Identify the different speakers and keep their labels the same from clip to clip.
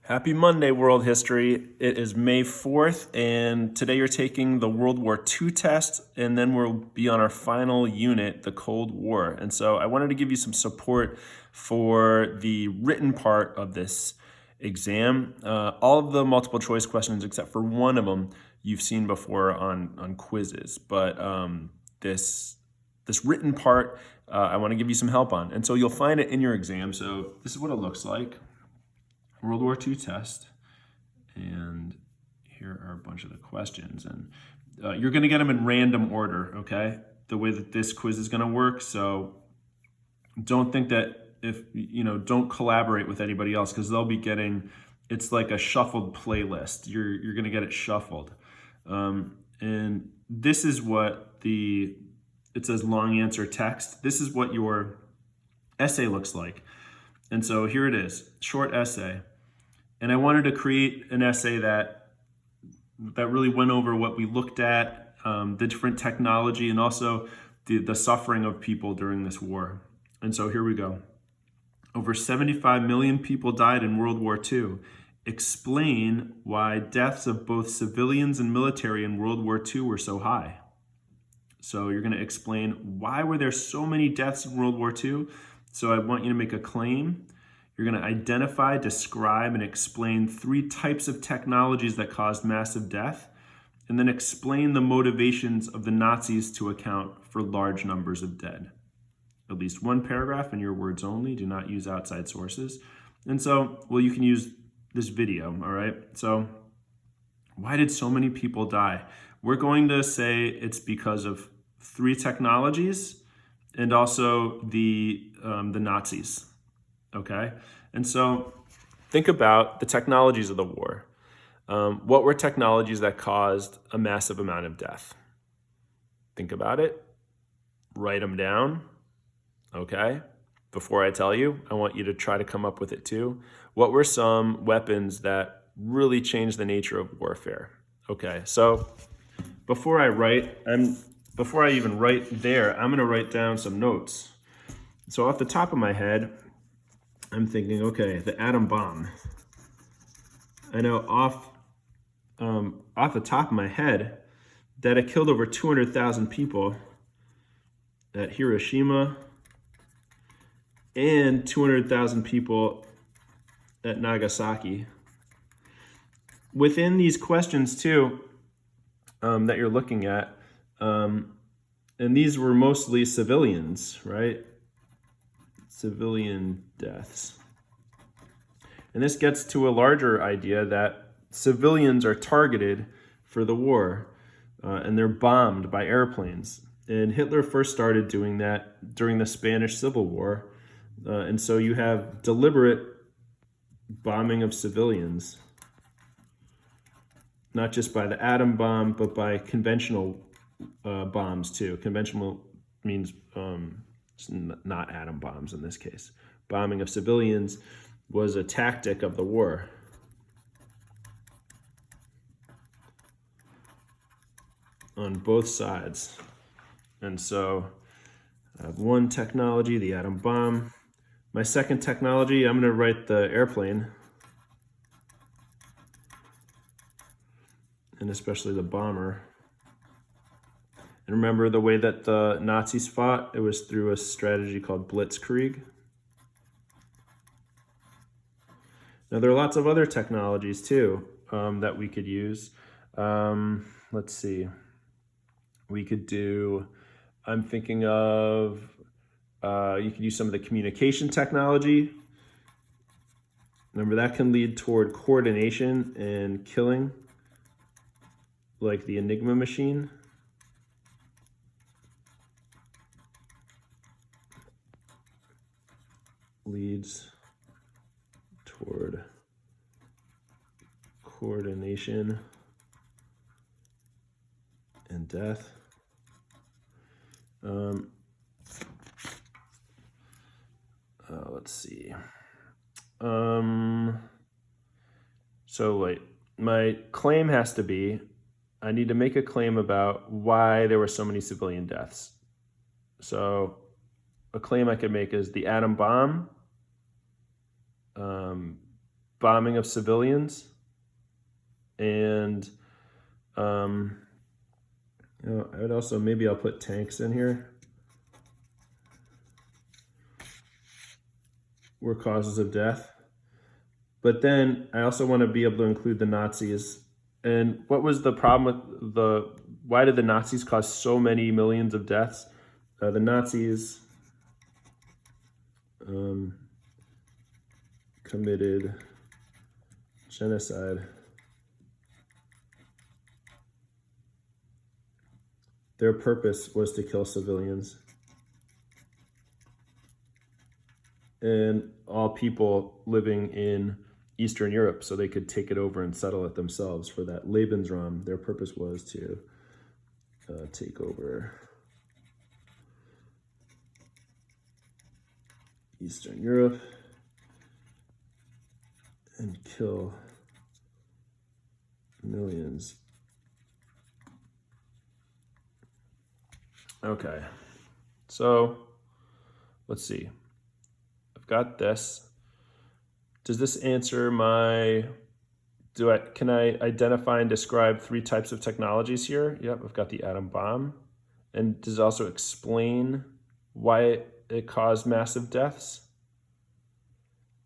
Speaker 1: Happy Monday, World History. It is May 4th, and today you're taking the World War II test, and then we'll be on our final unit, the Cold War. And so I wanted to give you some support for the written part of this exam. All of the multiple choice questions, except for one of them, you've seen before on quizzes. But this written part, I want to give you some help on. And so you'll find it in your exam. So this is what it looks like. World War II test, and here are a bunch of the questions, and you're going to get them in random order, okay? The way that this quiz is going to work, so don't think that don't collaborate with anybody else, because they'll be getting, it's like a shuffled playlist. You're going to get it shuffled, and this is what it says long answer text. This is what your essay looks like. And so here it is, short essay. And I wanted to create an essay that really went over what we looked at, the different technology, and also the suffering of people during this war. And so here we go. Over 75 million people died in World War II. Explain why deaths of both civilians and military in World War II were so high. So you're going to explain why were there so many deaths in World War II. So I want you to make a claim. You're going to identify, describe, and explain 3 types of technologies that caused massive death, and then explain the motivations of the Nazis to account for large numbers of dead. At least one paragraph in your words only. Do not use outside sources. And so, you can use this video, all right? So, why did so many people die? We're going to say it's because of 3 technologies, and also the Nazis, okay? And so think about the technologies of the war. What were technologies that caused a massive amount of death? Think about it. Write them down, okay? Before I tell you, I want you to try to come up with it too. What were some weapons that really changed the nature of warfare? Okay, so before I even write there, I'm going to write down some notes. So off the top of my head, I'm thinking, okay, the atom bomb. I know off the top of my head that it killed over 200,000 people at Hiroshima and 200,000 people at Nagasaki. Within these questions too, that you're looking at, and these were mostly civilians, right? Civilian deaths. And this gets to a larger idea that civilians are targeted for the war, and they're bombed by airplanes. And Hitler first started doing that during the Spanish Civil War. And so you have deliberate bombing of civilians, not just by the atom bomb, but by conventional bombs too. Conventional means not atom bombs in this case. Bombing of civilians was a tactic of the war. On both sides. And so I have one technology, the atom bomb. My second technology, I'm going to write the airplane. And especially the bomber. And remember the way that the Nazis fought? It was through a strategy called Blitzkrieg. Now there are lots of other technologies too that we could use. Let's see. We could do, I'm thinking of, you could use some of the communication technology. Remember that can lead toward coordination and killing, like the Enigma machine. Leads toward coordination and death. Let's see. So wait, my claim has to be, I need to make a claim about why there were so many civilian deaths. So a claim I could make is the atom bomb bombing of civilians, and I would also, maybe I'll put tanks in here, were causes of death. But then I also want to be able to include the Nazis. And what was the problem with why did the Nazis cause so many millions of deaths? The Nazis committed genocide. Their purpose was to kill civilians and all people living in Eastern Europe, so they could take it over and settle it themselves. For that Lebensraum, their purpose was to take over Eastern Europe and kill millions. Okay, so let's see. I've got this. Does this answer my, can I identify and describe 3 types of technologies here? Yep, I've got the atom bomb. And does it also explain why it caused massive deaths?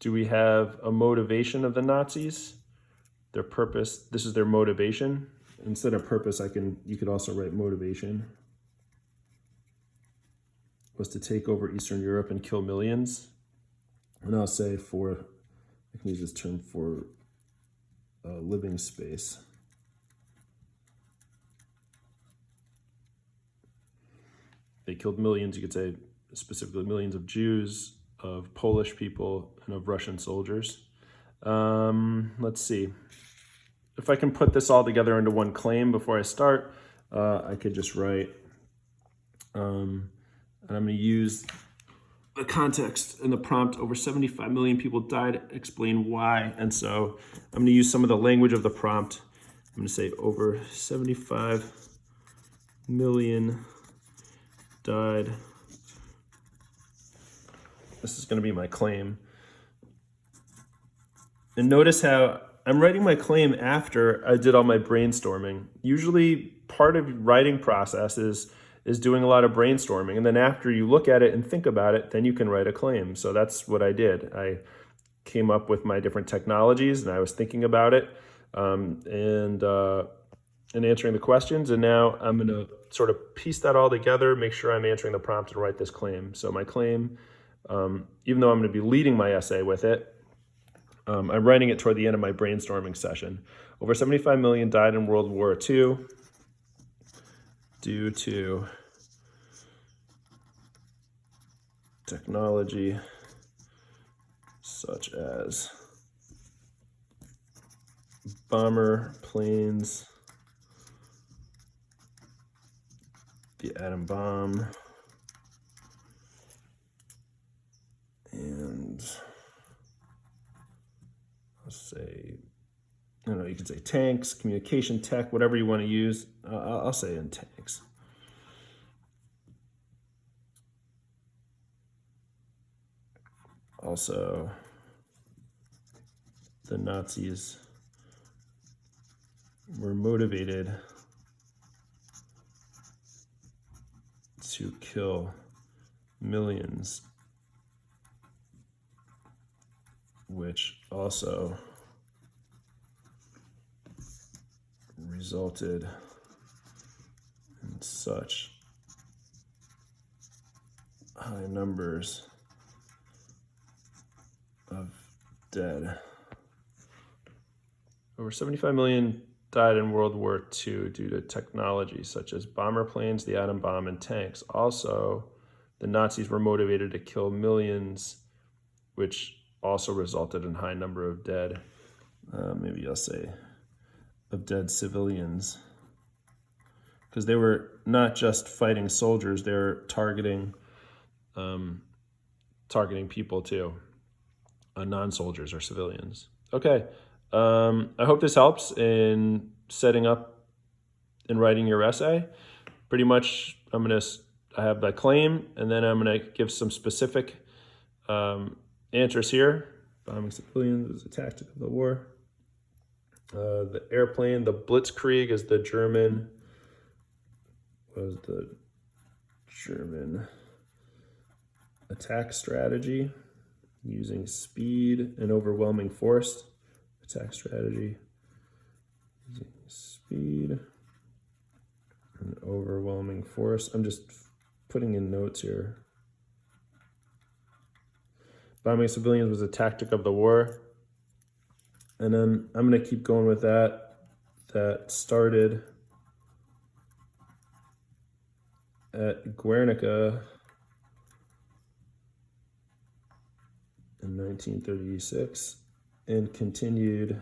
Speaker 1: Do we have a motivation of the Nazis? Their purpose, this is their motivation. Instead of purpose, you could also write motivation. Was to take over Eastern Europe and kill millions. And I'll say I can use this term for living space. They killed millions, you could say specifically millions of Jews, of Polish people, and of Russian soldiers. Let's see. If I can put this all together into one claim before I start, I could just write, and I'm going to use the context in the prompt. Over 75 million people died, explain why. And so I'm going to use some of the language of the prompt. I'm going to say over 75 million died. This is going to be my claim. And notice how I'm writing my claim after I did all my brainstorming. Usually part of writing process is doing a lot of brainstorming. And then after you look at it and think about it, then you can write a claim. So that's what I did. I came up with my different technologies and I was thinking about it and answering the questions. And now I'm going to sort of piece that all together, make sure I'm answering the prompt and write this claim. So my claim, even though I'm going to be leading my essay with it, I'm writing it toward the end of my brainstorming session. Over 75 million died in World War II due to technology such as bomber planes, the atom bomb, and let's say, I don't know, you could say tanks, communication tech, whatever you want to use. I'll say in tanks. Also, the Nazis were motivated to kill millions, which also resulted in such high numbers of dead. Over 75 million died in World War II due to technology such as bomber planes, the atom bomb, and tanks. Also, the Nazis were motivated to kill millions, which also resulted in high number of dead. Maybe I'll say of dead civilians, because they were not just fighting soldiers, they were targeting people too, non-soldiers or civilians. Okay, I hope this helps in setting up and writing your essay. Pretty much, I have that claim, and then I'm gonna give some specific answers here. Bombing civilians was a tactic of the war. The airplane, the Blitzkrieg is the German, attack strategy, using speed and overwhelming force. Attack strategy, using speed and overwhelming force. I'm just putting in notes here. Bombing civilians was a tactic of the war. And then I'm going to keep going with that. That started at Guernica in 1936 and continued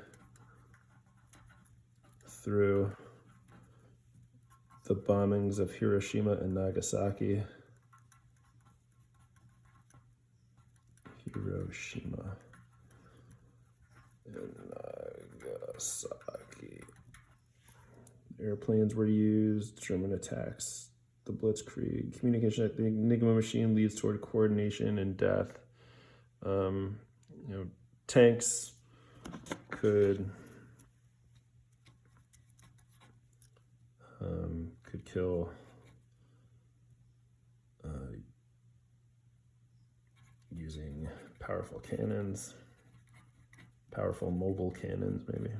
Speaker 1: through the bombings of Hiroshima and Nagasaki. Hiroshima and Nagasaki. Airplanes were used, German attacks, the Blitzkrieg. Communication at the Enigma machine leads toward coordination and death. Tanks could kill using powerful cannons, powerful mobile cannons maybe.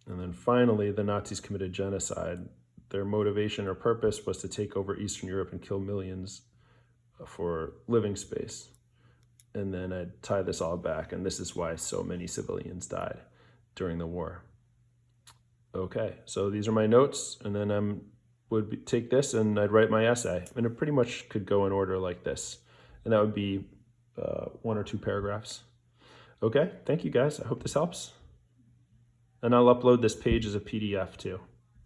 Speaker 1: And then finally, the Nazis committed genocide. Their motivation or purpose was to take over Eastern Europe and kill millions for living space. And then I tie this all back, and this is why so many civilians died during the war. Okay, so these are my notes, and then I would take this and I'd write my essay. And it pretty much could go in order like this. And that would be 1 or 2 paragraphs. Okay, thank you guys. I hope this helps. And I'll upload this page as a PDF too.